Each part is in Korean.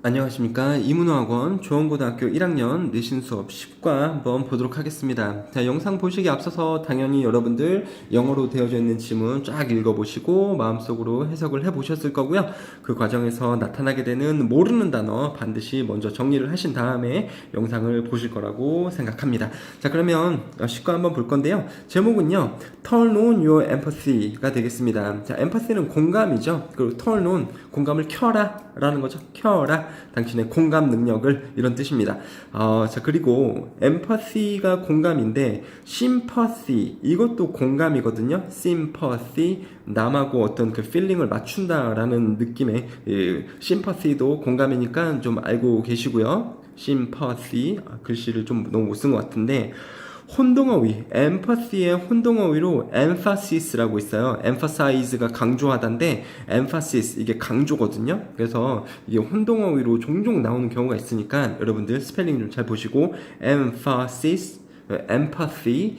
안녕하십니까. 이문호학원 조원고등학교 1학년 내신 수업 10과 한번 보도록 하겠습니다. 자, 영상 보시기 앞서서 당연히 여러분들 영어로 되어져 있는 지문 쫙 읽어보시고 마음속으로 해석을 해보셨을 거고요. 그 과정에서 나타나게 되는 모르는 단어 반드시 먼저 정리를 하신 다음에 영상을 보실 거라고 생각합니다. 자, 그러면 10과 한번 볼 건데요. 제목은요. Turn on your empathy가 되겠습니다. 자, empathy는 공감이죠. 그리고 turn on, 공감을 켜라 라는 거죠. 켜라. 당신의 공감 능력을, 이런 뜻입니다. 자, 그리고 empathy가 공감인데 sympathy 이것도 공감이거든요. sympathy 남하고 어떤 그 feeling을 맞춘다라는 느낌의 sympathy도 공감이니까 좀 알고 계시고요. sympathy 글씨를 좀 너무 못 쓴 것 같은데 혼동어휘, empathy의 혼동어휘로 emphasis,라고 있어요. emphasize가 강조하다인데 emphasis 이게 강조거든요. 그래서 이게 혼동어휘로 종종 나오는 경우가 있으니까 여러분들 스펠링 좀 잘 보시고 emphasis, empathy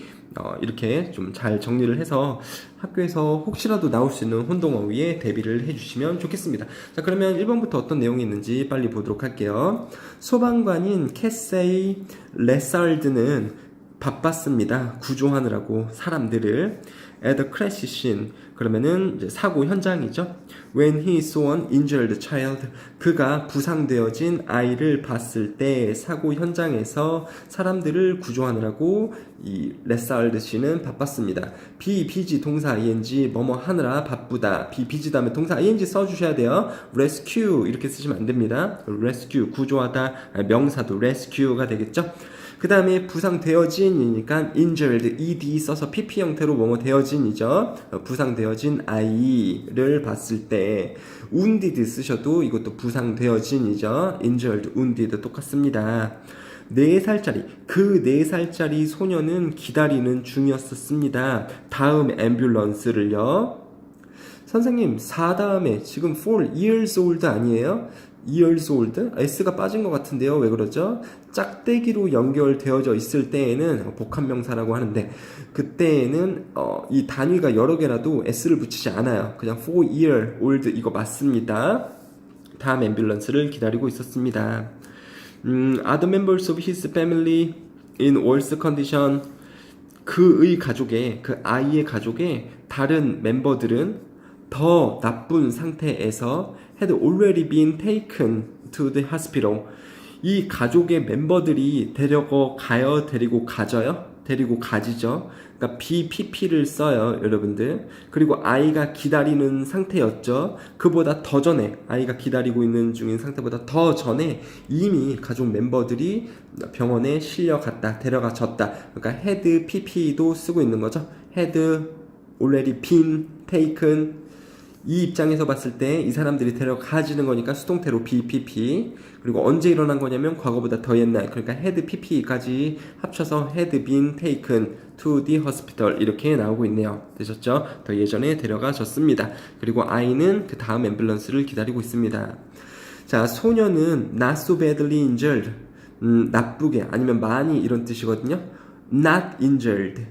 이렇게 좀 잘 정리를 해서 학교에서 혹시라도 나올 수 있는 혼동어휘에 대비를 해주시면 좋겠습니다. 자, 그러면 1번부터 어떤 내용이 있는지 빨리 보도록 할게요. 소방관인 캐세이 레살드는 바빴습니다. 구조하느라고 사람들을. At the crash scene, 그러면은 이제 사고 현장이죠. When he saw an injured child, 그가 부상되어진 아이를 봤을 때 사고 현장에서 사람들을 구조하느라고 이 레사르드 씨는 바빴습니다. be busy 동사 ing 뭐뭐 하느라 바쁘다. be busy 다음에 동사 ing 써주셔야 돼요. rescue 이렇게 쓰시면 안 됩니다. rescue 구조하다, 명사도 rescue가 되겠죠. 그 다음에 부상되어진이니까 injured, ed 써서 pp 형태로 뭐뭐 되어진이죠. 부상되어진 아이를 봤을 때 wounded 쓰셔도 이것도 부상되어진이죠. injured, wounded 똑같습니다. 4살짜리, 그 4살짜리 소녀는 기다리는 중이었습니다. 다음 앰뷸런스를요. 선생님, 4 다음에 지금 4 years old 아니에요? years old? S가 빠진 것 같은데요. 왜 그러죠? 짝대기로 연결되어져 있을 때에는 복합명사라고 하는데 그때에는 이 단위가 여러 개라도 S를 붙이지 않아요. 그냥 4 year old 이거 맞습니다. 다음 앰뷸런스를 기다리고 있었습니다. Are the members of his family in worse condition? 그의 가족의, 그 아이의 가족의 다른 멤버들은 더 나쁜 상태에서 had already been taken to the hospital. 이 가족의 멤버들이 데리고 가요, 데리고 가져요? 데리고 가지죠. 그러니까 BPP를 써요, 여러분들. 그리고 아이가 기다리는 상태였죠. 그보다 더 전에, 아이가 기다리고 있는 중인 상태보다 더 전에 이미 가족 멤버들이 병원에 실려갔다, 데려가졌다. 그러니까 had PP도 쓰고 있는 거죠. had already been taken. 이 입장에서 봤을 때 이 사람들이 데려가지는 거니까 수동태로 BPP. 그리고 언제 일어난 거냐면 과거보다 더 옛날, 그러니까 had PP까지 합쳐서 had been taken to the hospital 이렇게 나오고 있네요. 되셨죠? 더 예전에 데려가졌습니다. 그리고 아이는 그 다음 앰뷸런스를 기다리고 있습니다. 자, 소녀는 not so badly injured, 나쁘게 아니면 많이 이런 뜻이거든요. not injured,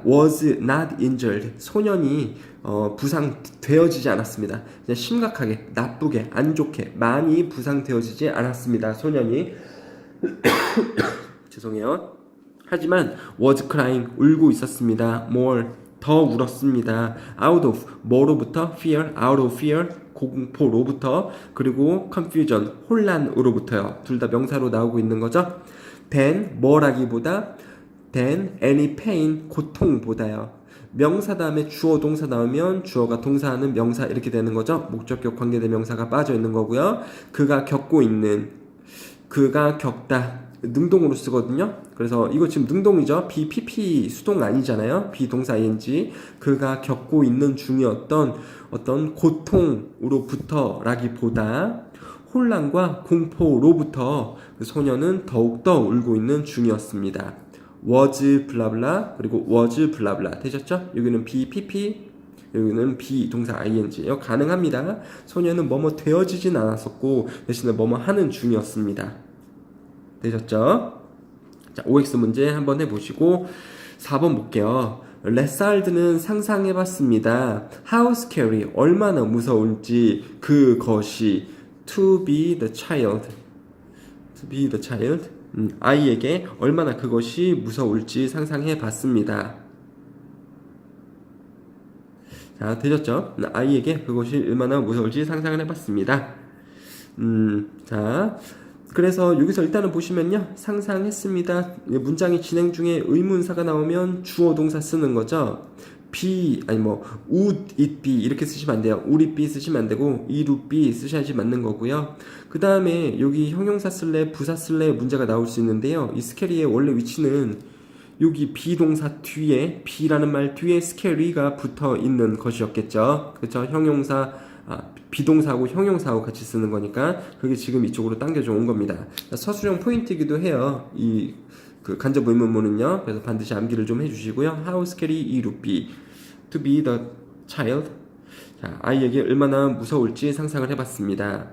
was not injured. 소년이 부상되어지지 않았습니다. 그냥 심각하게, 나쁘게, 안 좋게, 많이 부상되어지지 않았습니다. 소년이. 죄송해요. 하지만 was crying, 울고 있었습니다. more, 더 울었습니다. out of, 뭐로부터? fear, out of fear, 공포로부터. 그리고 confusion, 혼란으로부터요. 둘 다 명사로 나오고 있는 거죠. than, 뭐라기보다 than any pain, 고통보다요. 명사 다음에 주어 동사 나오면 주어가 동사하는 명사 이렇게 되는 거죠. 목적격 관계대명사가 빠져 있는 거고요. 그가 겪고 있는, 그가 겪다 능동으로 쓰거든요. 그래서 이거 지금 능동이죠. BPP 수동 아니잖아요. 비동사 ing. 그가 겪고 있는 중이었던 어떤 고통으로부터 라기보다 혼란과 공포로부터 그 소녀는 더욱더 울고 있는 중이었습니다. was 블라블라, 그리고 was 블라블라 되셨죠? 여기는 BPP, 여기는 비동사 ing요. 가능합니다. 소녀는 뭐뭐 되어지진 않았었고 대신에 뭐뭐 하는 중이었습니다. 되셨죠? 자, OX 문제 한번 해보시고 4번 볼게요. 레살드는 상상해봤습니다. How scary, 얼마나 무서울지 그것이 to be the child. to be the child. 아이에게 얼마나 그것이 무서울지 상상해 봤습니다. 자, 되셨죠? 아이에게 그것이 얼마나 무서울지 상상을 해봤습니다. 자, 그래서 여기서 일단은 보시면요, 상상했습니다. 문장이 진행 중에 의문사가 나오면 주어 동사 쓰는 거죠. be 아니 뭐 would it be 이렇게 쓰시면 안 돼요. would it be 쓰시면 안 되고 it would be 쓰셔야지 맞는 거고요. 그 다음에 여기 형용사 쓸래 부사 쓸래 문제가 나올 수 있는데요. 이 스케리의 원래 위치는 여기 비동사 뒤에 be라는 말 뒤에 스케리가 붙어 있는 것이었겠죠. 그렇죠? 형용사 비동사하고 형용사하고 같이 쓰는 거니까 그게 지금 이쪽으로 당겨져 온 겁니다. 서술형 포인트이기도 해요. 이 그 간접 의문문은요. 그래서 반드시 암기를 좀 해주시고요. How scary it would be to be the child. 자, 아이에게 얼마나 무서울지 상상을 해봤습니다.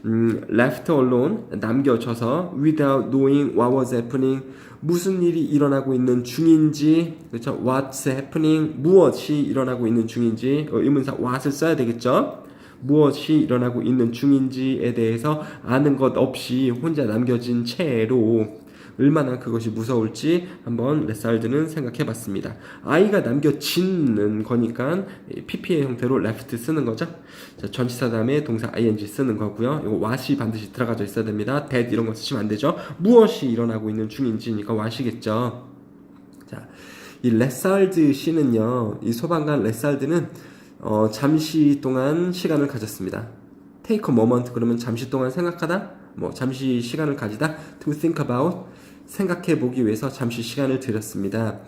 left alone 남겨져서 without knowing what was happening 무슨 일이 일어나고 있는 중인지 그렇죠? What's happening 무엇이 일어나고 있는 중인지 의문사 what을 써야 되겠죠? 무엇이 일어나고 있는 중인지에 대해서 아는 것 없이 혼자 남겨진 채로 얼마나 그것이 무서울지 한번 레살드는 생각해 봤습니다. 아이가 남겨진는 거니까 PP의 형태로 left 쓰는 거죠. 자, 전치사 다음에 동사 ing 쓰는 거고요. 이거 what이 반드시 들어가져 있어야 됩니다. that 이런 거 쓰시면 안 되죠. 무엇이 일어나고 있는 중인지니까 what이겠죠. 자, 이 레살드 씨는요, 이 소방관 레살드는 잠시 동안 시간을 가졌습니다. take a moment 그러면 잠시 동안 생각하다, 뭐 잠시 시간을 가지다, to think about 생각해 보기 위해서 잠시 시간을 들였습니다.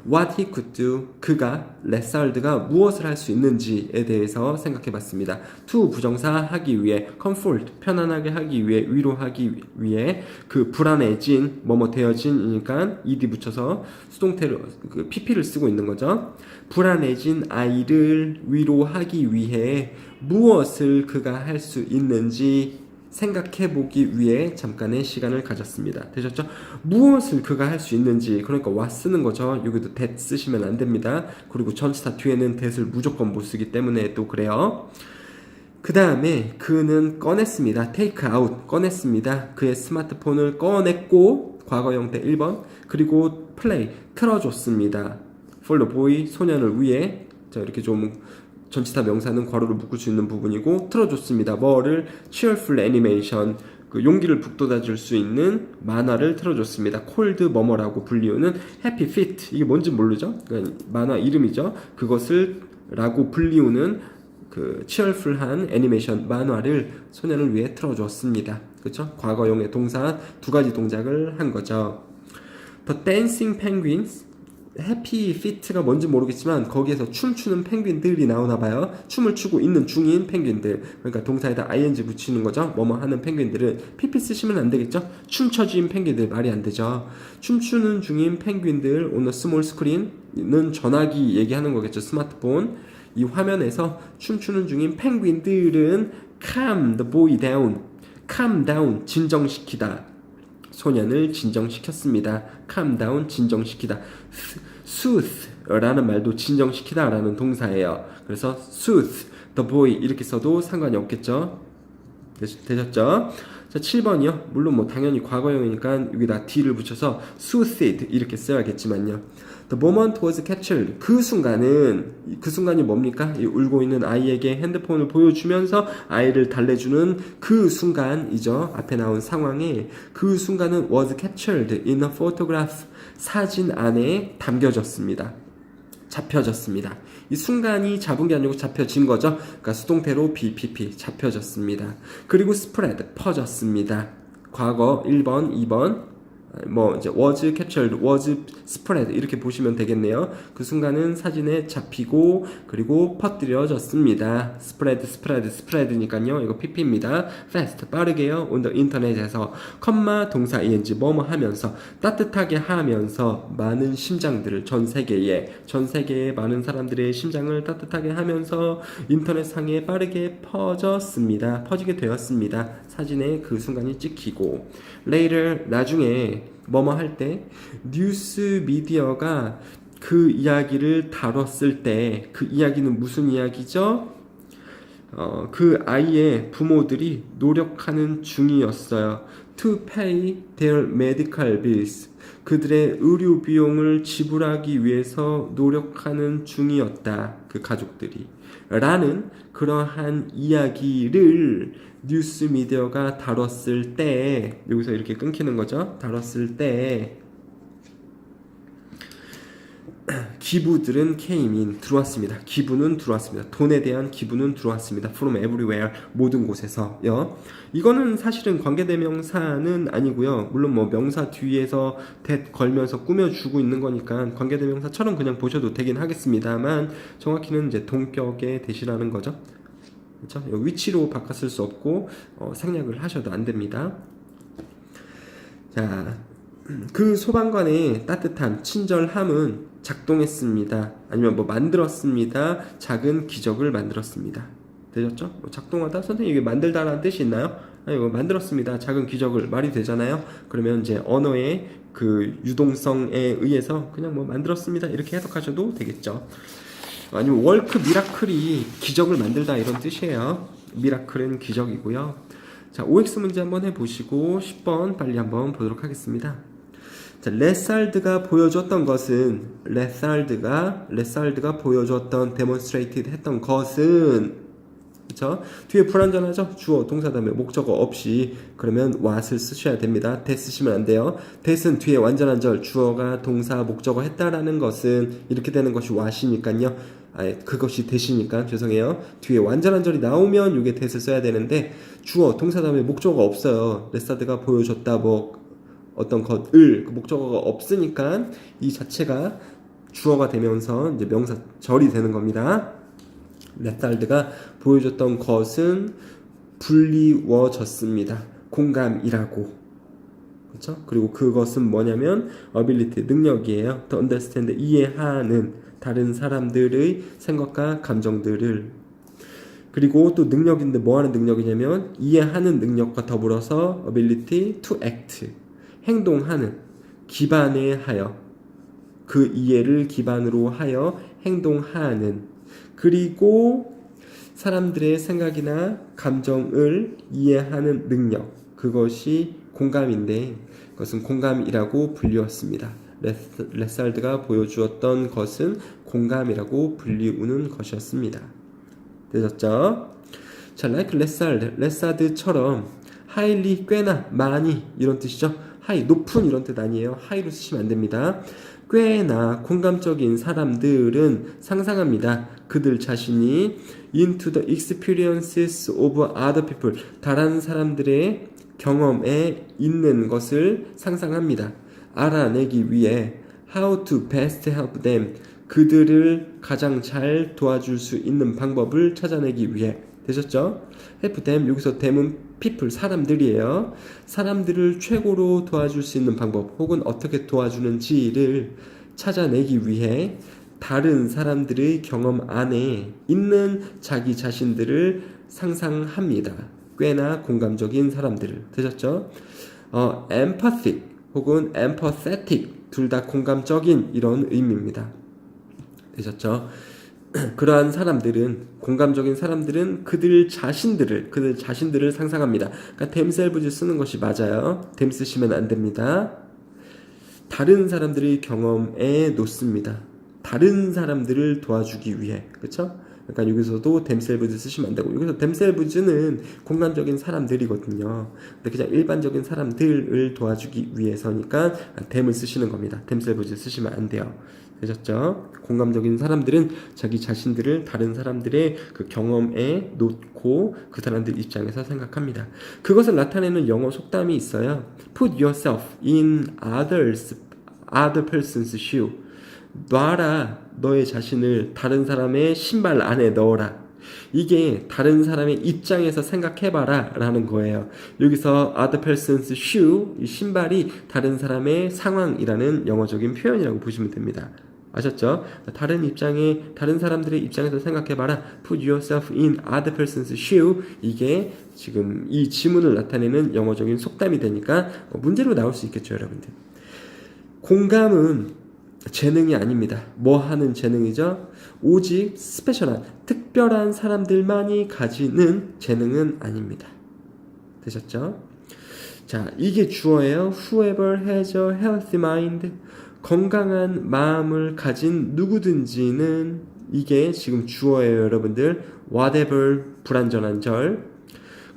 What he could do 그가 레살드가 무엇을 할 수 있는지에 대해서 생각해 봤습니다. to 부정사 하기 위해, comfort 편안하게 하기 위해, 위로하기 위해, 그 불안해진 뭐뭐 되어진이니까 ed 붙여서 수동태로 그 pp를 쓰고 있는 거죠. 불안해진 아이를 위로하기 위해 무엇을 그가 할 수 있는지 생각해보기 위해 잠깐의 시간을 가졌습니다. 되셨죠? 무엇을 그가 할 수 있는지, 그러니까 what 쓰는 거죠. 여기도 that 쓰시면 안 됩니다. 그리고 전치사 뒤에는 that을 무조건 못 쓰기 때문에 또 그래요. 그 다음에 그는 꺼냈습니다. take out 꺼냈습니다. 그의 스마트폰을 꺼냈고 과거 형태 1번 그리고 play 틀어줬습니다. for the boy 소년을 위해. 자, 이렇게 좀 전치사 명사는 괄호를 묶을 수 있는 부분이고 틀어줬습니다. 뭐를? cheerful animation 그 용기를 북돋아줄 수 있는 만화를 틀어줬습니다. cold 뭐뭐라고 불리우는 happy feet 이게 뭔지 모르죠? 그러니까 만화 이름이죠. 그것을 라고 불리우는 그 cheerful한 애니메이션 만화를 소년을 위해 틀어줬습니다. 그렇죠? 과거용의 동사 두 가지 동작을 한 거죠. The dancing penguins 해피 피트가 뭔지 모르겠지만 거기에서 춤추는 펭귄들이 나오나봐요. 춤을 추고 있는 중인 펭귄들. 그러니까 동사에다 ing 붙이는 거죠. 뭐뭐 하는 펭귄들은 pp 쓰시면 안 되겠죠. 춤춰진 펭귄들 말이 안 되죠. 춤추는 중인 펭귄들 on a small screen은 전화기 얘기하는 거겠죠. 스마트폰. 이 화면에서 춤추는 중인 펭귄들은 calm the boy down. calm down 진정시키다. 소년을 진정시켰습니다. calm down 진정시키다. soothe 라는 말도 진정시키다 라는 동사예요. 그래서 soothe the boy 이렇게 써도 상관이 없겠죠. 되셨죠? 자, 7번이요. 물론 뭐 당연히 과거형이니까 여기다 d를 붙여서 soothed 이렇게 써야겠지만요. The moment was captured. 그 순간이 뭡니까? 이 울고 있는 아이에게 핸드폰을 보여주면서 아이를 달래주는 그 순간이죠. 앞에 나온 상황에 그 순간은 was captured in a photograph. 사진 안에 담겨졌습니다. 잡혀졌습니다. 이 순간이 잡은 게 아니고 잡혀진 거죠. 그러니까 수동태로 BPP 잡혀졌습니다. 그리고 spread 퍼졌습니다. 과거 1번, 2번 뭐 이제 was captured, was spread 이렇게 보시면 되겠네요. 그 순간은 사진에 잡히고 그리고 퍼뜨려졌습니다. spread니까요. 이거 pp입니다. fast 빠르게요. on the internet에서 컴마 동사 ing 뭐뭐 하면서 따뜻하게 하면서 많은 심장들을 전 세계의 많은 사람들의 심장을 따뜻하게 하면서 인터넷상에 빠르게 퍼지게 되었습니다. 사진에 그 순간이 찍히고 later 나중에 뭐뭐 할 때 뉴스 미디어가 그 이야기를 다뤘을 때 그 이야기는 무슨 이야기죠? 그 아이의 부모들이 노력하는 중이었어요. To pay their medical bills. 그들의 의료 비용을 지불하기 위해서 노력하는 중이었다. 그 가족들이. 라는 그러한 이야기를 뉴스 미디어가 다뤘을 때, 여기서 이렇게 끊기는 거죠. 다뤘을 때 기부들은 came in, 들어왔습니다. 기부는 들어왔습니다. 돈에 대한 기부는 들어왔습니다. From everywhere, 모든 곳에서요. 이거는 사실은 관계대명사는 아니고요. 물론 뭐 명사 뒤에서 that 걸면서 꾸며주고 있는 거니까 관계대명사처럼 그냥 보셔도 되긴 하겠습니다만 정확히는 이제 동격의 대시라는 거죠. 그렇죠? 위치로 바꿨을 수 없고 생략을 하셔도 안 됩니다. 자, 그 소방관의 따뜻함, 친절함은 작동했습니다. 아니면 뭐 만들었습니다. 작은 기적을 만들었습니다. 되셨죠? 작동하다? 선생님 이게 만들다라는 뜻이 있나요? 아니, 뭐 만들었습니다. 작은 기적을 말이 되잖아요. 그러면 이제 언어의 그 유동성에 의해서 그냥 뭐 만들었습니다. 이렇게 해석하셔도 되겠죠. 아니면 월크 미라클이 기적을 만들다 이런 뜻이에요. 미라클은 기적이고요. 자, OX 문제 한번 해보시고 10번 빨리 한번 보도록 하겠습니다. 자, 레살드가 보여줬던 것은 레살드가 보여줬던 demonstrated 했던 것은 그쵸? 뒤에 불완전하죠? 주어, 동사 다음에 목적어 없이 그러면 what을 쓰셔야 됩니다. that 쓰시면 안 돼요. that은 뒤에 완전한 절 주어가 동사, 목적어 했다라는 것은 이렇게 되는 것이 what이니까요. 그것이 that이니까 죄송해요. 뒤에 완전한 절이 나오면 이게 that을 써야 되는데 주어, 동사 다음에 목적어가 없어요. 레살드가 보여줬다 뭐 어떤 것을 그 목적어가 없으니까 이 자체가 주어가 되면서 이제 명사 절이 되는 겁니다. 레살드가 보여줬던 것은 불리워졌습니다. 공감이라고. 그렇죠? 그리고 그것은 뭐냐면 ability 능력이에요. to understand 이해하는 다른 사람들의 생각과 감정들을. 그리고 또 능력인데 뭐 하는 능력이냐면 이해하는 능력과 더불어서 ability to act 행동하는 기반에 하여 그 이해를 기반으로 하여 행동하는 그리고 사람들의 생각이나 감정을 이해하는 능력 그것이 공감인데 그것은 공감이라고 불리웠습니다. 레살드가 보여주었던 것은 공감이라고 불리우는 것이었습니다. 되셨죠? 자, like 레살드처럼 highly 꽤나 많이 이런 뜻이죠. 하이 높은 이런 뜻 아니에요. 하이로 쓰시면 안 됩니다. 꽤나 공감적인 사람들은 상상합니다. 그들 자신이 into the experiences of other people 다른 사람들의 경험에 있는 것을 상상합니다. 알아내기 위해 how to best help them 그들을 가장 잘 도와줄 수 있는 방법을 찾아내기 위해 되셨죠? help them 여기서 them은 people 사람들이에요. 사람들을 최고로 도와줄 수 있는 방법 혹은 어떻게 도와주는지를 찾아내기 위해 다른 사람들의 경험 안에 있는 자기 자신들을 상상합니다. 꽤나 공감적인 사람들을 되셨죠? empathic 혹은 empathetic 둘 다 공감적인 이런 의미입니다. 되셨죠? 그러한 사람들은 공감적인 사람들은 그들 자신들을 상상합니다. 그러니까 themselves 쓰는 것이 맞아요. them 쓰시면 안 됩니다. 다른 사람들의 경험에 놓습니다. 다른 사람들을 도와주기 위해 그렇죠? 그러니까 여기서도 themselves 쓰시면 안 되고 여기서 themselves는 공감적인 사람들이거든요. 근데 그냥 일반적인 사람들을 도와주기 위해서니까 them을 쓰시는 겁니다. themselves 쓰시면 안 돼요. 되셨죠? 공감적인 사람들은 자기 자신들을 다른 사람들의 그 경험에 놓고 그 사람들 입장에서 생각합니다. 그것을 나타내는 영어 속담이 있어요. Put yourself in other person's shoe. 놔라 너의 자신을 다른 사람의 신발 안에 넣어라. 이게 다른 사람의 입장에서 생각해봐라 라는 거예요. 여기서 other person's shoe 이 신발이 다른 사람의 상황이라는 영어적인 표현이라고 보시면 됩니다. 아셨죠? 다른 사람들의 입장에서 생각해봐라. Put yourself in other person's shoe. 이게 지금 이 지문을 나타내는 영어적인 속담이 되니까 문제로 나올 수 있겠죠, 여러분들. 공감은 재능이 아닙니다. 뭐 하는 재능이죠? 오직 스페셜한, 특별한 사람들만이 가지는 재능은 아닙니다. 되셨죠? 자, 이게 주어예요. Whoever has a healthy mind. 건강한 마음을 가진 누구든지는, 이게 지금 주어예요, 여러분들. Whatever, 불완전한 절.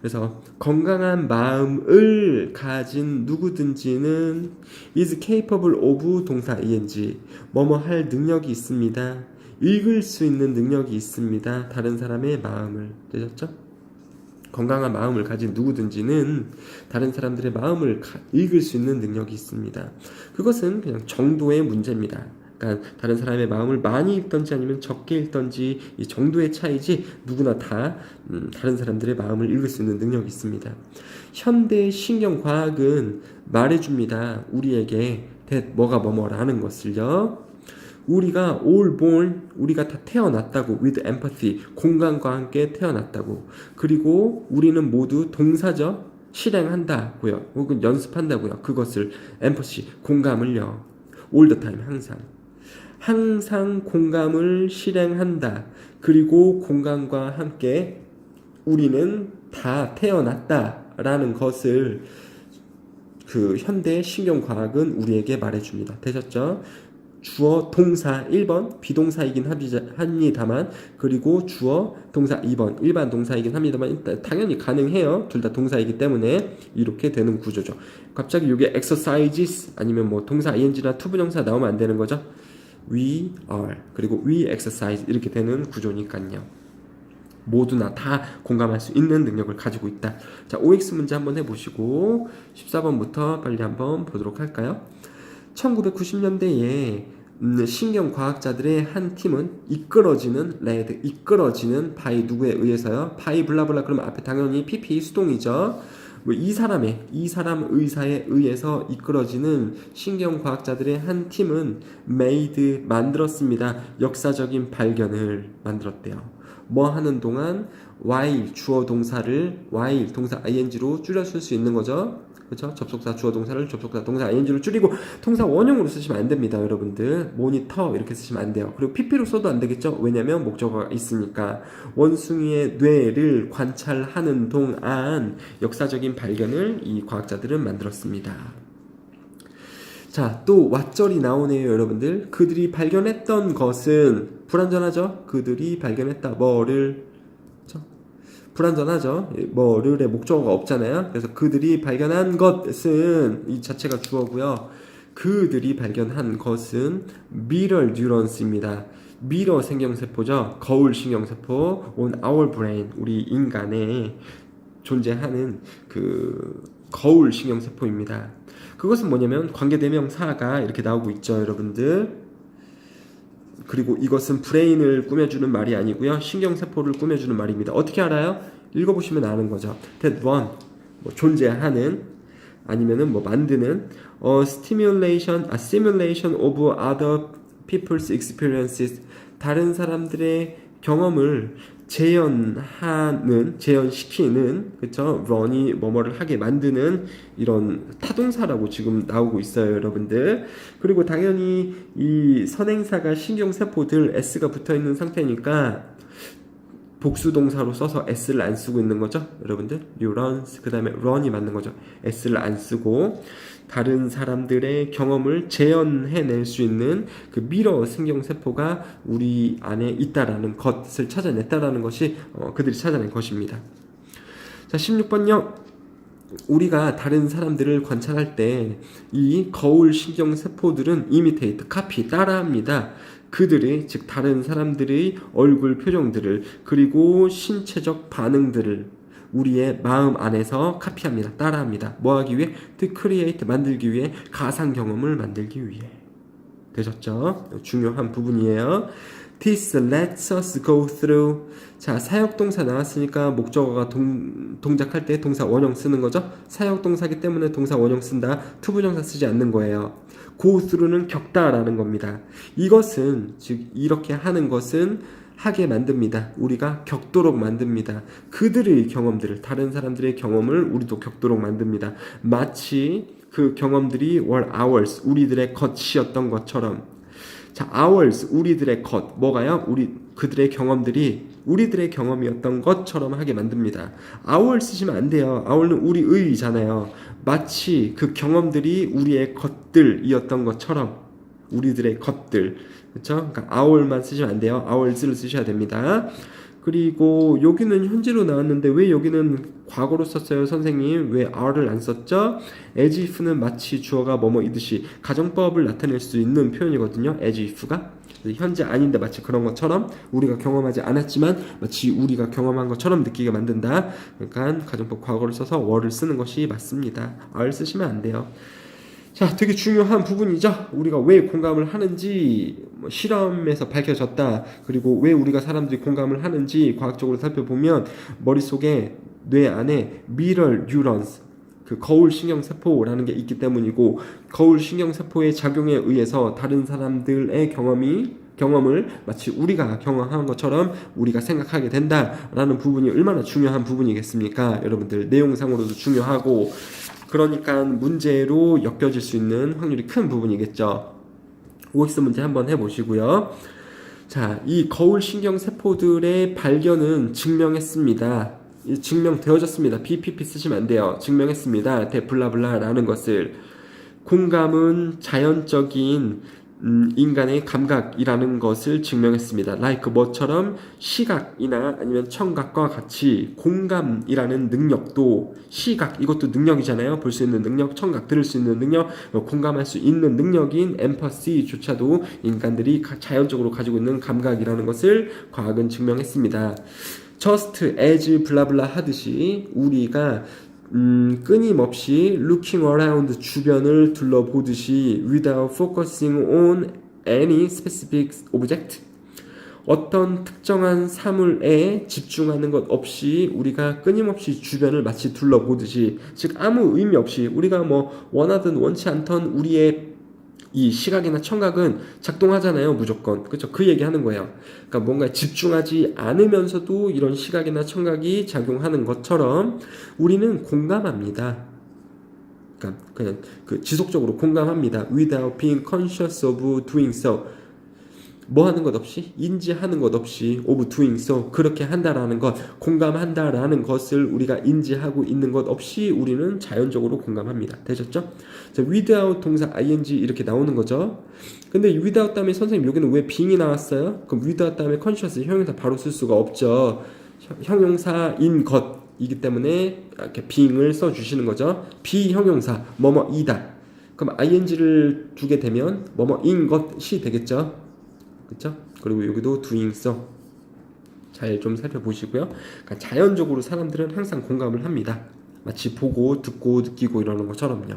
그래서 건강한 마음을 가진 누구든지는 is capable of 동사 ing, 뭐뭐 할 능력이 있습니다. 읽을 수 있는 능력이 있습니다. 다른 사람의 마음을. 되셨죠? 건강한 마음을 가진 누구든지는 다른 사람들의 마음을 읽을 수 있는 능력이 있습니다. 그것은 그냥 정도의 문제입니다. 그러니까 다른 사람의 마음을 많이 읽던지 아니면 적게 읽던지 이 정도의 차이지, 누구나 다 다른 사람들의 마음을 읽을 수 있는 능력이 있습니다. 현대 신경과학은 말해줍니다. 우리에게 뭐가 뭐뭐라는 것을요. 우리가 all born, 우리가 다 태어났다고, with empathy, 공감과 함께 태어났다고. 그리고 우리는 모두 동사죠. 실행한다고요. 혹은 연습한다고요. 그것을 empathy, 공감을요. all the time, 항상 공감을 실행한다. 그리고 공감과 함께 우리는 다 태어났다라는 것을 그 현대 신경과학은 우리에게 말해줍니다. 되셨죠? 주어 동사 1번 비동사이긴 합니다만, 그리고 주어 동사 2번 일반 동사이긴 합니다만, 당연히 가능해요. 둘 다 동사이기 때문에 이렇게 되는 구조죠. 갑자기 이게 exercises 아니면 뭐 동사 ing나 투부정사 나오면 안 되는 거죠. We are, 그리고 we exercise, 이렇게 되는 구조니까요. 모두나 다 공감할 수 있는 능력을 가지고 있다. 자, OX 문제 한번 해보시고 14번부터 빨리 한번 보도록 할까요? 1990년대에 신경과학자들의 한 팀은 이끌어지는 by 누구에 의해서요? by 블라블라, 그러면 앞에 당연히 PP 수동이죠. 뭐 이 사람 의사에 의해서 이끌어지는 신경과학자들의 한 팀은 만들었습니다. 역사적인 발견을 만들었대요. 뭐 하는 동안? while 주어 동사를 while 동사 ing로 줄였을 수 있는 거죠. 그렇죠? 접속사 주어 동사를 접속사 동사 ing로 줄이고 동사 원형으로 쓰시면 안 됩니다, 여러분들. 모니터 이렇게 쓰시면 안 돼요. 그리고 pp로 써도 안 되겠죠? 왜냐면 목적어가 있으니까. 원숭이의 뇌를 관찰하는 동안 역사적인 발견을 이 과학자들은 만들었습니다. 자, 또 왓절이 나오네요, 여러분들. 그들이 발견했던 것은 불완전하죠? 그들이 발견했다. 뭐를? 불완전하죠. 뭐를의 목적어가 없잖아요. 그래서 그들이 발견한 것은 이 자체가 주어고요. 그들이 발견한 것은 mirror neurons입니다. 미러 신경세포죠. 거울 신경세포 on our brain, 우리 인간에 존재하는 그 거울 신경세포입니다. 그것은 뭐냐면 관계대명사가 이렇게 나오고 있죠, 여러분들. 그리고 이것은 브레인을 꾸며주는 말이 아니고요, 신경세포를 꾸며주는 말입니다. 어떻게 알아요? 읽어보시면 아는 거죠. That one, 뭐 존재하는, 아니면은 뭐 만드는, simulation of other people's experiences, 다른 사람들의 경험을 재현시키는, 그쵸? run이 뭐뭐를 하게 만드는 이런 타동사라고 지금 나오고 있어요, 여러분들. 그리고 당연히 이 선행사가 신경세포들 S가 붙어있는 상태니까 복수동사로 써서 S를 안 쓰고 있는 거죠, 여러분들. neurons, 그 다음에 run이 맞는 거죠. S를 안 쓰고 다른 사람들의 경험을 재현해낼 수 있는 그 미러 신경세포가 우리 안에 있다라는 것을 찾아냈다라는 것이 그들이 찾아낸 것입니다. 자, 16번요. 우리가 다른 사람들을 관찰할 때 이 거울 신경세포들은 imitate, copy, 따라합니다. 그들의, 즉 다른 사람들의 얼굴 표정들을, 그리고 신체적 반응들을 우리의 마음 안에서 카피합니다. 따라합니다. 뭐 하기 위해? To create, 만들기 위해, 가상 경험을 만들기 위해. 되셨죠? 중요한 부분이에요. This lets us go through. 자, 사역동사 나왔으니까 목적어가 동작할 때 동사 원형 쓰는 거죠. 사역동사기 때문에 동사 원형 쓴다. 투부정사 쓰지 않는 거예요. go through는 겪다라는 겁니다. 이것은, 즉 이렇게 하는 것은 하게 만듭니다. 우리가 겪도록 만듭니다. 그들의 경험들을, 다른 사람들의 경험을 우리도 겪도록 만듭니다. 마치 그 경험들이 were ours, 우리들의 것이었던 것처럼. 자, ours 우리들의 것 뭐가요? 그들의 경험들이 우리들의 경험이었던 것처럼 하게 만듭니다. our 쓰시면 안 돼요. our는 우리의잖아요. 마치 그 경험들이 우리의 것들이었던 것처럼 우리들의 것들 그렇죠? 그러니까 our만 쓰시면 안 돼요. ours를 쓰셔야 됩니다. 그리고 여기는 현재로 나왔는데 왜 여기는 과거로 썼어요? 선생님 왜 are를 안 썼죠? as if는 마치 주어가 뭐뭐이듯이 가정법을 나타낼 수 있는 표현이거든요. as if가 현재 아닌데 마치 그런 것처럼 우리가 경험하지 않았지만 마치 우리가 경험한 것처럼 느끼게 만든다. 그러니까 가정법 과거를 써서 were를 쓰는 것이 맞습니다. are 쓰시면 안 돼요. 자, 되게 중요한 부분이죠. 우리가 왜 공감을 하는지 실험에서 밝혀졌다. 그리고 왜 우리가 사람들이 공감을 하는지 과학적으로 살펴보면 머릿속에 뇌 안에 mirror neurons 그 거울 신경 세포라는 게 있기 때문이고 거울 신경 세포의 작용에 의해서 다른 사람들의 경험을 마치 우리가 경험한 것처럼 우리가 생각하게 된다라는 부분이 얼마나 중요한 부분이겠습니까? 여러분들 내용상으로도 중요하고 그러니까 문제로 엮여질 수 있는 확률이 큰 부분이겠죠. OX 문제 한번 해보시고요. 자, 이 거울 신경 세포들의 발견은 증명했습니다. 증명되어졌습니다. BPP 쓰시면 안 돼요. 증명했습니다. 블라블라라는 것을. 공감은 자연적인 인간의 감각이라는 것을 증명했습니다. like 뭐처럼 시각이나 아니면 청각과 같이 공감이라는 능력도 시각 이것도 능력이잖아요. 볼 수 있는 능력, 청각 들을 수 있는 능력, 공감할 수 있는 능력인 empathy조차도 인간들이 자연적으로 가지고 있는 감각이라는 것을 과학은 증명했습니다. just as 블라블라 하듯이 우리가 끊임없이 looking around 주변을 둘러보듯이 without focusing on any specific object 어떤 특정한 사물에 집중하는 것 없이 우리가 끊임없이 주변을 마치 둘러보듯이 즉 아무 의미 없이 우리가 뭐 원하든 원치 않던 우리의 이 시각이나 청각은 작동하잖아요. 무조건. 그렇죠? 그 얘기하는 거예요. 그러니까 뭔가 집중하지 않으면서도 이런 시각이나 청각이 작용하는 것처럼 우리는 공감합니다. 그러니까 그냥 지속적으로 공감합니다. Without being conscious of doing so. 뭐 하는 것 없이 인지하는 것 없이 of doing so 그렇게 한다라는 것 공감한다라는 것을 우리가 인지하고 있는 것 없이 우리는 자연적으로 공감합니다. 되셨죠? 자, without 동사 ing 이렇게 나오는 거죠. 근데 without 다음에 선생님 여기는 왜 being이 나왔어요? 그럼 without 다음에 conscious 형용사 바로 쓸 수가 없죠. 형용사인 것이기 때문에 이렇게 being을 써주시는 거죠. 비형용사 뭐뭐이다. 그럼 ing를 두게 되면 뭐뭐인 것이 되겠죠. 그쵸? 그리고 여기도 doing so 잘 좀 살펴보시고요. 그러니까 자연적으로 사람들은 항상 공감을 합니다. 마치 보고 듣고 느끼고 이러는 것처럼요.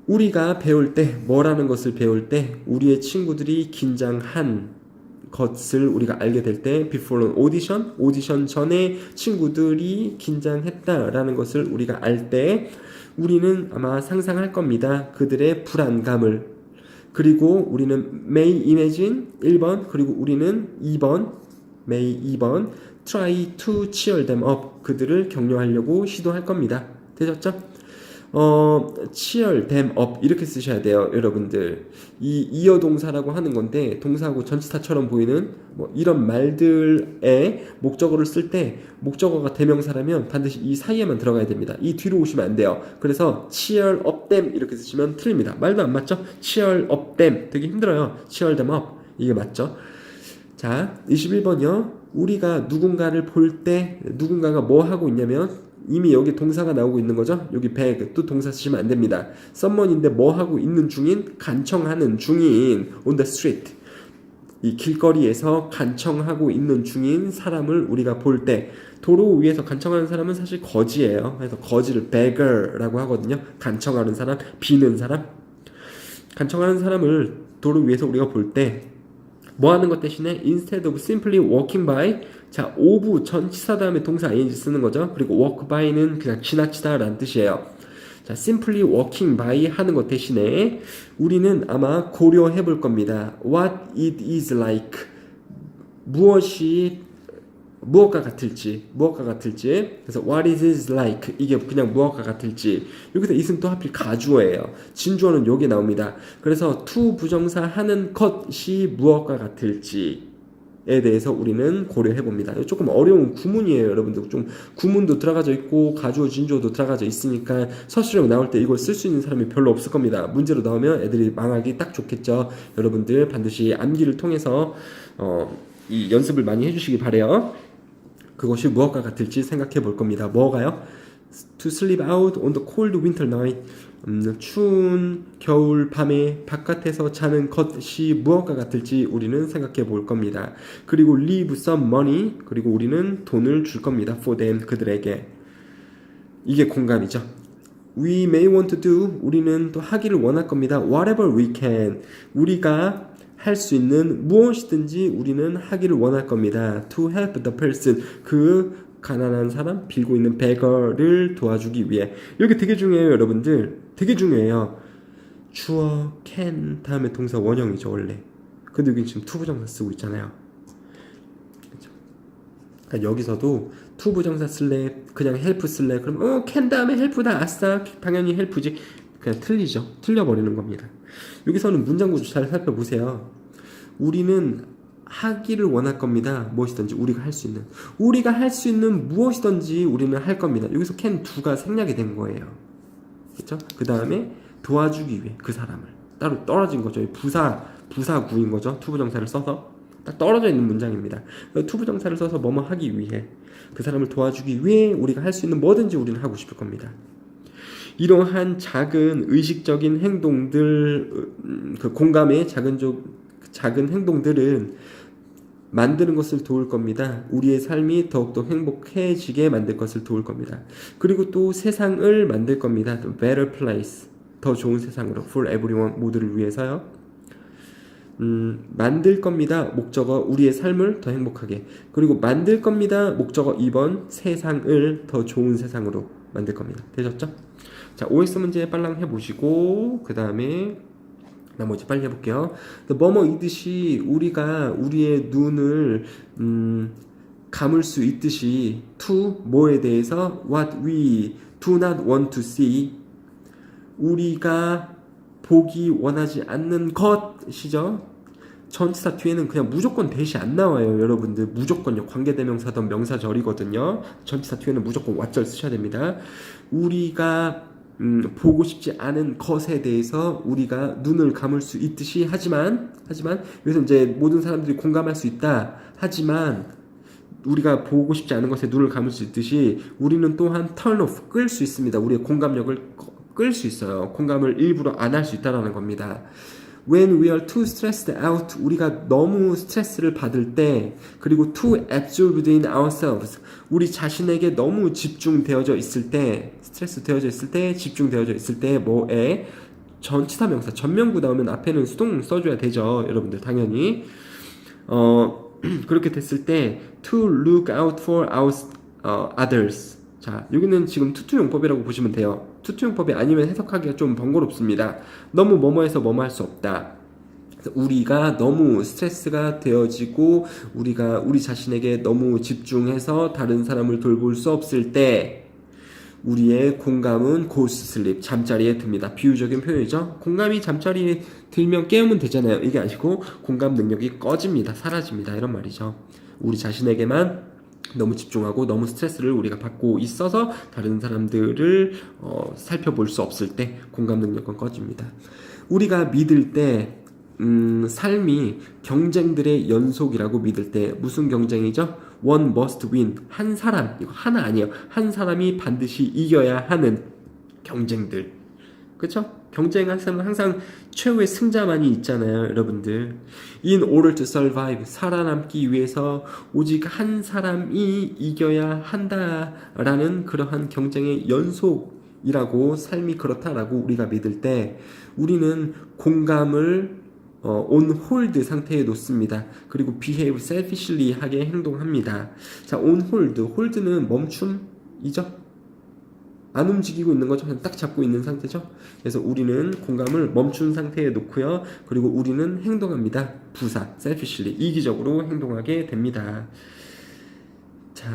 우리가 배울 때 뭐라는 것을 배울 때 우리의 친구들이 긴장한 것을 우리가 알게 될 때 before an audition 오디션 전에 친구들이 긴장했다라는 것을 우리가 알 때 우리는 아마 상상할 겁니다. 그들의 불안감을 그리고 우리는 may imagine 1번 그리고 우리는 2번 may 2번 try to cheer them up 그들을 격려하려고 시도할 겁니다. 되셨죠? cheer them up 이렇게 쓰셔야 돼요. 여러분들 이 이어 동사라고 하는 건데 동사하고 전치사처럼 보이는 뭐 이런 말들의 목적어를 쓸 때 목적어가 대명사라면 반드시 이 사이에만 들어가야 됩니다. 이 뒤로 오시면 안 돼요. 그래서 cheer up them 이렇게 쓰시면 틀립니다. 말도 안 맞죠? cheer up them 되게 힘들어요. cheer them up 이게 맞죠? 자 21번이요. 우리가 누군가를 볼 때 누군가가 뭐 하고 있냐면 이미 여기 동사가 나오고 있는 거죠. 여기 beg 또 동사 쓰시면 안 됩니다. someone인데 뭐 하고 있는 중인 간청하는 중인 on the street 이 길거리에서 간청하고 있는 중인 사람을 우리가 볼 때 도로 위에서 간청하는 사람은 사실 거지예요. 그래서 거지를 beggar라고 하거든요. 간청하는 사람, 비는 사람. 간청하는 사람을 도로 위에서 우리가 볼 때 뭐 하는 것 대신에 instead of simply walking by 자, of 전치사 다음에 동사 ing 쓰는 거죠. 그리고 walk by는 그냥 지나치다 라는 뜻이에요. 자, simply walking by 하는 것 대신에 우리는 아마 고려해 볼 겁니다. What it is like 무엇이 무엇과 같을지. 그래서 what is it like 이게 그냥 무엇과 같을지. 여기서 it은 또 하필 가주어예요. 진주어는 여기 나옵니다. 그래서 to 부정사 하는 것이 무엇과 같을지에 대해서 우리는 고려해 봅니다. 조금 어려운 구문이에요, 여러분들. 좀 구문도 들어가져 있고 가주어, 진주어도 들어가져 있으니까 서술형 나올 때 이걸 쓸 수 있는 사람이 별로 없을 겁니다. 문제로 나오면 애들이 망하기 딱 좋겠죠. 여러분들 반드시 암기를 통해서 이 연습을 많이 해주시기 바래요. 그것이 무엇과 같을지 생각해 볼 겁니다. 뭐가요? To sleep out on the cold winter night. 추운 겨울 밤에 바깥에서 자는 것이 무엇과 같을지 우리는 생각해 볼 겁니다. 그리고 leave some money. 그리고 우리는 돈을 줄 겁니다. For them. 그들에게. 이게 공감이죠. We may want to do. 우리는 또 하기를 원할 겁니다. Whatever we can. 우리가 할 수 있는 무엇이든지 우리는 하기를 원할 겁니다. To help the person. 그 가난한 사람, 빌고 있는 beggar를 도와주기 위해. 여기 되게 중요해요, 여러분들. 되게 중요해요. 주어, can 다음에 동사 원형이죠, 원래. 근데 여기 지금 투부정사 쓰고 있잖아요. 그렇죠? 그러니까 여기서도 투부정사 쓸래, 그냥 help 쓸래. 그럼 can 다음에 help다. 아싸, 당연히 help지. 그냥 틀리죠. 틀려버리는 겁니다. 여기서는 문장 구조 잘 살펴보세요. 우리는 하기를 원할 겁니다. 무엇이든지 우리가 할 수 있는 무엇이든지 우리는 할 겁니다. 여기서 can do가 생략이 된 거예요. 그렇죠? 그 다음에 도와주기 위해 그 사람을 따로 떨어진 거죠. 부사구인 거죠. 투부정사를 써서 딱 떨어져 있는 문장입니다. 투부정사를 써서 뭐뭐 하기 위해 그 사람을 도와주기 위해 우리가 할 수 있는 뭐든지 우리는 하고 싶을 겁니다. 이러한 작은 의식적인 행동들, 그 공감의 작은 행동들은 만드는 것을 도울 겁니다. 우리의 삶이 더욱더 행복해지게 만들 것을 도울 겁니다. 그리고 또 세상을 만들 겁니다. better place, 더 좋은 세상으로, for everyone, 모두를 위해서요. 만들 겁니다. 목적어 우리의 삶을 더 행복하게. 그리고 만들 겁니다. 목적어 2번 세상을 더 좋은 세상으로 만들 겁니다. 되셨죠? 자, OS 문제 빨랑 해보시고 그 다음에 나머지 빨리 해볼게요. 뭐뭐이듯이 우리가 우리의 눈을 감을 수 있듯이 to 뭐에 대해서 what we do not want to see 우리가 보기 원하지 않는 것이죠. 전치사 뒤에는 그냥 무조건 대시 안 나와요, 여러분들. 무조건요. 관계대명사든 명사절이거든요. 전치사 뒤에는 무조건 왓절 쓰셔야 됩니다. 우리가 보고 싶지 않은 것에 대해서 우리가 눈을 감을 수 있듯이 하지만 여기서 이제 모든 사람들이 공감할 수 있다. 하지만 우리가 보고 싶지 않은 것에 눈을 감을 수 있듯이 우리는 또한 turn off, 끌 수 있습니다. 우리의 공감력을 끌 수 있어요. 공감을 일부러 안 할 수 있다는 겁니다. When we are too stressed out, 우리가 너무 스트레스를 받을 때, 그리고 too absorbed in ourselves, 우리 자신에게 너무 집중되어져 있을 때, 스트레스 되어져 있을 때, 집중되어져 있을 때, 뭐에 전치사 명사 전면구 나오면 앞에는 수동 써줘야 되죠, 여러분들 당연히. 그렇게 됐을 때 to look out for others. 자, 여기는 지금 투투용법이라고 보시면 돼요. 투투용법이 아니면 해석하기가 좀 번거롭습니다. 너무 뭐뭐해서 뭐뭐 할 수 없다. 우리가 너무 스트레스가 되어지고 우리가 우리 자신에게 너무 집중해서 다른 사람을 돌볼 수 없을 때 우리의 공감은 goes to sleep, 잠자리에 듭니다. 비유적인 표현이죠. 공감이 잠자리에 들면 깨우면 되잖아요. 이게 아니고 공감 능력이 꺼집니다. 사라집니다. 이런 말이죠. 우리 자신에게만 너무 집중하고 너무 스트레스를 우리가 받고 있어서 다른 사람들을 살펴볼 수 없을 때 공감 능력은 꺼집니다. 우리가 믿을 때 삶이 경쟁들의 연속이라고 믿을 때 무슨 경쟁이죠? One must win. 한 사람, 이거 하나 아니에요. 한 사람이 반드시 이겨야 하는 경쟁들. 그쵸? 경쟁은 항상 최후의 승자만이 있잖아요, 여러분들. In order to survive, 살아남기 위해서 오직 한 사람이 이겨야 한다라는 그러한 경쟁의 연속이라고, 삶이 그렇다라고 우리가 믿을 때 우리는 공감을 on hold 상태에 놓습니다. 그리고 behave selfishly 하게 행동합니다. 자, on hold. hold는 멈춤이죠. 안 움직이고 있는 거죠. 그냥 딱 잡고 있는 상태죠. 그래서 우리는 공감을 멈춘 상태에 놓고요. 그리고 우리는 행동합니다. 부사, selfishly, 이기적으로 행동하게 됩니다. 자,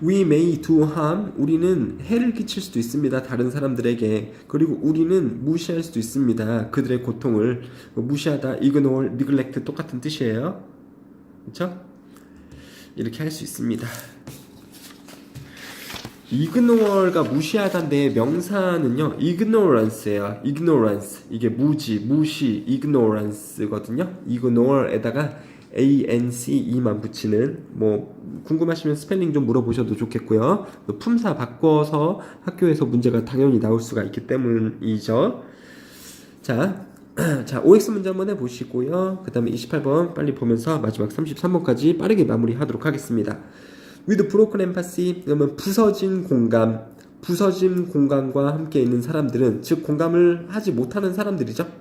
We may do harm. 우리는 해를 끼칠 수도 있습니다. 다른 사람들에게. 그리고 우리는 무시할 수도 있습니다. 그들의 고통을 무시하다, ignore, neglect 똑같은 뜻이에요. 그렇죠? 이렇게 할 수 있습니다. ignore가 무시하다인데 명사는요 ignorance예요. ignorance 이게 무시 ignorance거든요. ignore에다가 ance만 붙이는 뭐 궁금하시면 스펠링 좀 물어보셔도 좋겠고요. 품사 바꿔서 학교에서 문제가 당연히 나올 수가 있기 때문이죠. 자, OX 문제 한번 해보시고요. 그 다음에 28번 빨리 보면서 마지막 33번까지 빠르게 마무리하도록 하겠습니다. With broken empathy, 그러면 부서진 공감과 함께 있는 사람들은, 즉 공감을 하지 못하는 사람들이죠.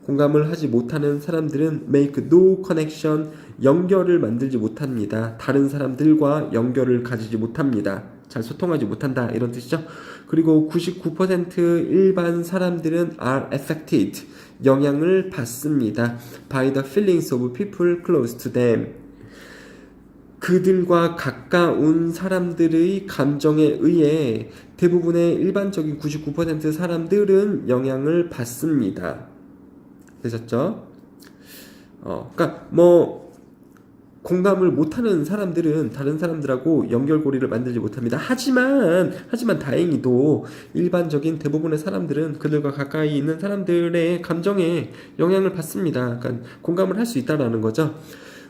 공감을 하지 못하는 사람들은 make no connection, 연결을 만들지 못합니다. 다른 사람들과 연결을 가지지 못합니다. 잘 소통하지 못한다 이런 뜻이죠. 그리고 99% 일반 사람들은 are affected, 영향을 받습니다. by the feelings of people close to them, 그들과 가까운 사람들의 감정에 의해 대부분의 일반적인 99% 사람들은 영향을 받습니다. 되셨죠? 그러니까 뭐 공감을 못하는 사람들은 다른 사람들하고 연결고리를 만들지 못합니다. 하지만 다행히도 일반적인 대부분의 사람들은 그들과 가까이 있는 사람들의 감정에 영향을 받습니다. 그러니까 공감을 할 수 있다라는 거죠.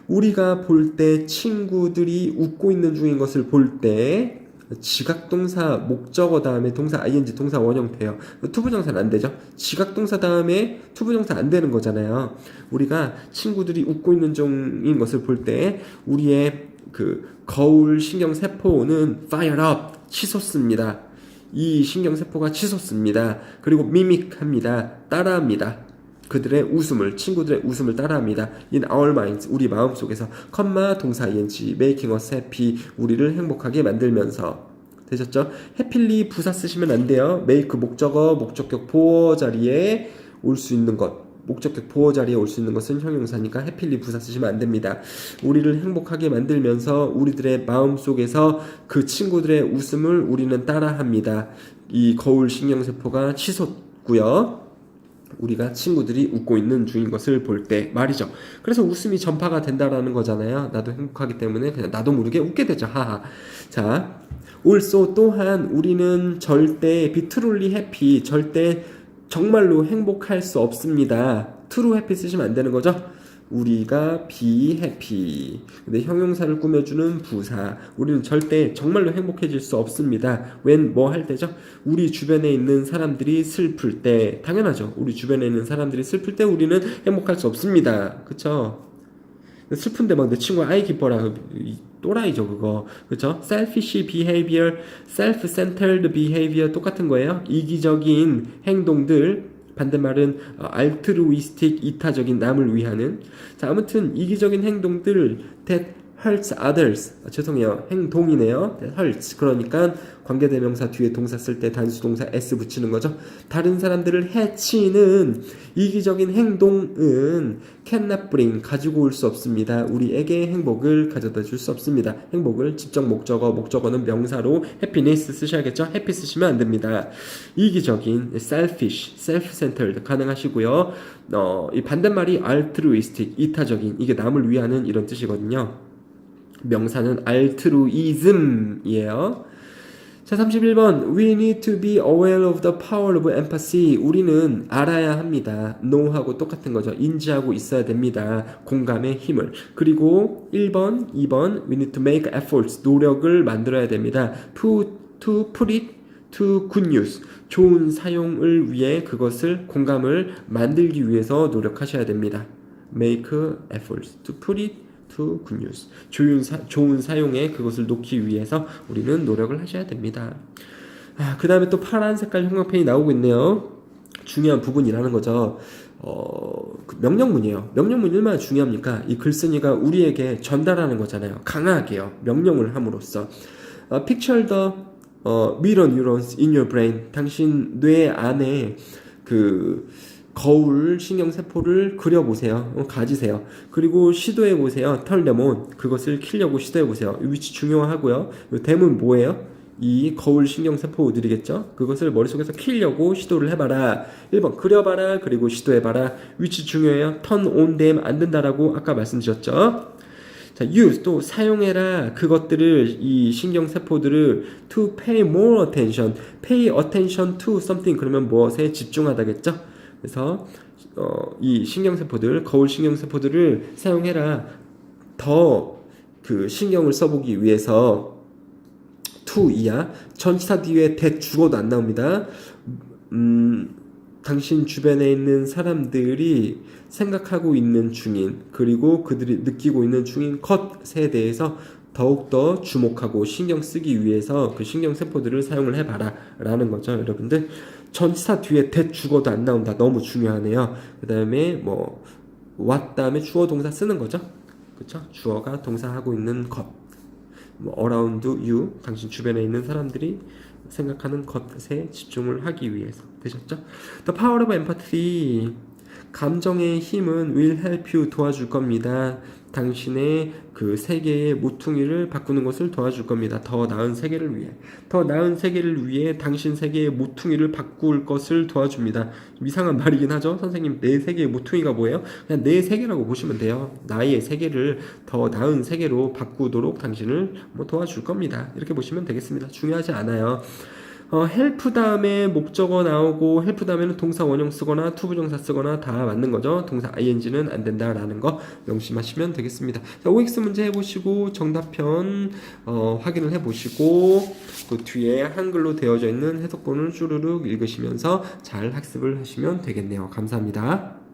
우리가 볼 때 친구들이 웃고 있는 중인 것을 볼 때 지각동사 목적어 다음에 동사 ing 동사 원형태요. 투부정사는 안 되죠. 지각동사 다음에 투부정사 안 되는 거잖아요. 우리가 친구들이 웃고 있는 중인 것을 볼 때 우리의 그 거울 신경세포는 fire up, 치솟습니다. 이 신경세포가 치솟습니다. 그리고 mimic합니다. 따라합니다. 그들의 웃음을, 친구들의 웃음을 따라합니다. In our minds, 우리 마음속에서 컴마 동사 ing, making us happy, 우리를 행복하게 만들면서. 되셨죠? happily 부사 쓰시면 안 돼요. make 목적어, 목적격 보어 자리에 올 수 있는 것, 목적격 보어 자리에 올 수 있는 것은 형용사니까 happily 부사 쓰시면 안 됩니다. 우리를 행복하게 만들면서 우리들의 마음속에서 그 친구들의 웃음을 우리는 따라합니다. 이 거울 신경세포가 치솟고요. 우리가 친구들이 웃고 있는 중인 것을 볼 때 말이죠. 그래서 웃음이 전파가 된다라는 거잖아요. 나도 행복하기 때문에 그냥 나도 모르게 웃게 되죠. 하하. 자, also 또한 우리는 절대 be truly happy, 절대 정말로 행복할 수 없습니다. true happy 쓰시면 안 되는 거죠. 우리가 be happy. 근데 형용사를 꾸며주는 부사. 우리는 절대 정말로 행복해질 수 없습니다. when 뭐 할 때죠? 우리 주변에 있는 사람들이 슬플 때. 당연하죠. 우리 주변에 있는 사람들이 슬플 때 우리는 행복할 수 없습니다. 그쵸? 슬픈데 막 내 친구가 아이 기뻐라. 또라이죠 그거. 그쵸? selfish behavior, self-centered behavior 똑같은 거예요. 이기적인 행동들. 반대말은 altruistic, 이타적인, 남을 위하는. 자, 아무튼 이기적인 행동들 that hurts others. 죄송해요. 행동이네요. that hurts. 그러니까 관계대명사 뒤에 동사 쓸 때 단수동사 s 붙이는 거죠. 다른 사람들을 해치는 이기적인 행동은 cannot bring, 가지고 올 수 없습니다. 우리에게 행복을 가져다 줄 수 없습니다. 행복을 직접 목적어, 목적어는 명사로 happiness 쓰셔야겠죠. happy 쓰시면 안 됩니다. 이기적인, selfish, self-centered 가능하시고요. 이 반대말이 altruistic, 이타적인, 이게 남을 위하는 이런 뜻이거든요. 명사는 altruism이에요. 자, 31번. We need to be aware of the power of empathy. 우리는 알아야 합니다. know하고 똑같은 거죠. 인지하고 있어야 됩니다. 공감의 힘을. 그리고 1번, 2번. We need to make efforts. 노력을 만들어야 됩니다. to put it to good use. 좋은 사용을 위해 그것을, 공감을 만들기 위해서 노력하셔야 됩니다. make efforts to put it to good use. 좋은 사용에 그것을 놓기 위해서 우리는 노력을 하셔야 됩니다. 그 다음에 또 파란 색깔 형광펜이 나오고 있네요. 중요한 부분이라는 거죠. 명령문이에요. 명령문이 얼마나 중요합니까? 이 글쓴이가 우리에게 전달하는 거잖아요. 강하게요. 명령을 함으로써. Picture the mirror neurons in your brain. 당신 뇌 안에 그 거울 신경세포를 그려보세요. 가지세요. 그리고 시도해보세요. turn them on. 그것을 키려고 시도해보세요. 이 위치 중요하고요. 이 댐은 뭐예요? 이 거울 신경세포들이겠죠? 그것을 머릿속에서 키려고 시도를 해봐라. 1번 그려봐라. 그리고 시도해봐라. 위치 중요해요. turn on them 안 된다라고 아까 말씀드렸죠? 자, use 또 사용해라. 그것들을 이 신경세포들을 to pay more attention. pay attention to something 그러면 무엇에 집중하다겠죠? 그래서 이 신경세포들, 거울 신경세포들을 사용해라. 더 그 신경을 써보기 위해서 to 이야. 전치사 뒤에 that 죽어도 안 나옵니다. 당신 주변에 있는 사람들이 생각하고 있는 중인 그리고 그들이 느끼고 있는 중인 것에 대해서 더욱더 주목하고 신경 쓰기 위해서 그 신경세포들을 사용을 해봐라 라는 거죠. 여러분들 전치사 뒤에 that 죽어도 안 나온다. 너무 중요하네요. 그 다음에 뭐 what 다음에 주어 동사 쓰는 거죠. 그쵸? 주어가 동사하고 있는 것 뭐 around you 당신 주변에 있는 사람들이 생각하는 것에 집중을 하기 위해서 되셨죠? The power of empathy 감정의 힘은 will help you 도와줄 겁니다. 당신의 그 세계의 모퉁이를 바꾸는 것을 도와줄 겁니다. 더 나은 세계를 위해. 더 나은 세계를 위해 당신 세계의 모퉁이를 바꿀 것을 도와줍니다. 이상한 말이긴 하죠. 선생님 내 세계의 모퉁이가 뭐예요? 그냥 내 세계라고 보시면 돼요. 나의 세계를 더 나은 세계로 바꾸도록 당신을 뭐 도와줄 겁니다. 이렇게 보시면 되겠습니다. 중요하지 않아요. help 다음에 목적어 나오고 help 다음에는 동사 원형 쓰거나 투부정사 쓰거나 다 맞는 거죠. 동사 ing는 안 된다라는 거 명심하시면 되겠습니다. 자, OX 문제 해보시고 정답편 확인을 해보시고 그 뒤에 한글로 되어져 있는 해석본을 쭈루룩 읽으시면서 잘 학습을 하시면 되겠네요. 감사합니다.